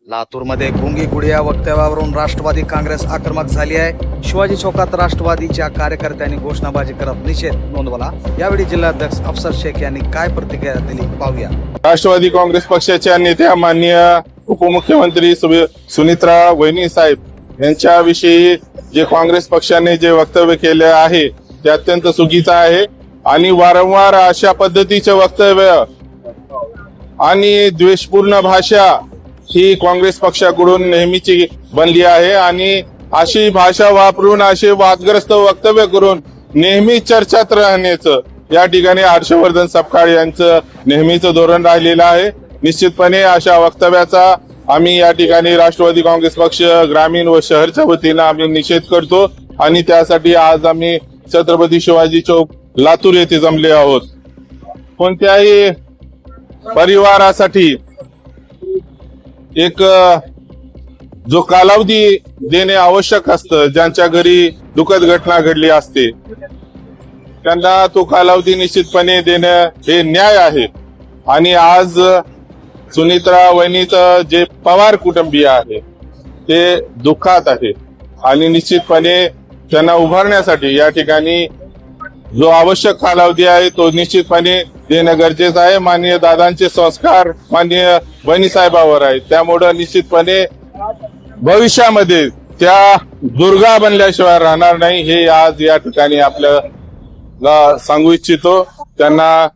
लातूरमध्ये गुंगी गुडिया वक्तव्यावरून राष्ट्रवादी काँग्रेस आक्रमक झाली आहे। शिवाजी चौकात राष्ट्रवादीच्या कार्यकर्त्यांनी घोषणाबाजी करत निषेध नोंदवला। यावेळी जिल्हाध्यक्ष अफसर शेख यांनी काय प्रतिक्रिया दिली पाहूया। राष्ट्रवादी काँग्रेस पक्षाच्या नेत्या माननीय उपमुख्यमंत्री सुनित्रा वहिनी साहेब यांच्याविषयी जे काँग्रेस पक्षाने जे वक्तव्य केले आहे ते अत्यंत चुकीचं आहे आणि वारंवार अशा पद्धतीचे वक्तव्य आणि द्वेषपूर्ण भाषा ही काँग्रेस पक्षाकडून नेहमीची बनली आहे आणि अशी भाषा वापरून असे वादग्रस्त वक्तव्य करून नेहमी चर्चेत राहण्याचं या ठिकाणी हर्षवर्धन सपकाळ यांचं नेहमीचं धोरण राहिलेलं आहे। निश्चितपणे अशा वक्तव्याचा आम्ही या ठिकाणी राष्ट्रवादी काँग्रेस पक्ष ग्रामीण व शहरच्या वतीनं आम्ही निषेध करतो आणि त्यासाठी आज आम्ही छत्रपती शिवाजी चौक लातूर येथे जमले आहोत। कोणत्याही परिवारासाठी एक जो कालावधी देणे आवश्यक असतं, ज्यांच्या घरी दुःखद घटना घडली असते त्यांना तो कालावधी निश्चितपणे देणं हे न्याय आहे। आणि आज सुनित्रा वहिनीचं जे पवार कुटुंबीय आहे ते दुःखात आहे आणि निश्चितपणे त्यांना उभारण्यासाठी या ठिकाणी जो आवश्यक कालावधी आहे तो निश्चितपणे देणं गरजेचं आहे। माननीय दादांचे संस्कार माननीय बहिणी साहेबावर आहेत, त्यामुळे निश्चितपणे भविष्यामध्ये त्या दुर्गा बनल्याशिवाय राहणार नाही हे आज या ठिकाणी आपल्याला सांगू इच्छितो। त्यांना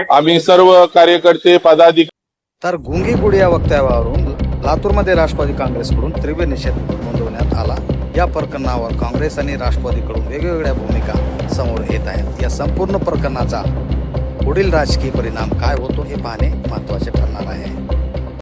आम्ही सर्व कार्यकर्ते पदाधिकारी तर गुंगी गुडिया वक्तव्यावरून लातूरमध्ये राष्ट्रवादी काँग्रेसकडून तीव्र निषेध नोंदवण्यात आला। या प्रकरणावर काँग्रेस आणि राष्ट्रवादीकडून वेगवेगळ्या भूमिका समोर येत आहेत। या संपूर्ण प्रकरणाचा पुढील राजकीय परिणाम काय होतो हे पाहणे महत्त्वाचे ठरणार आहे।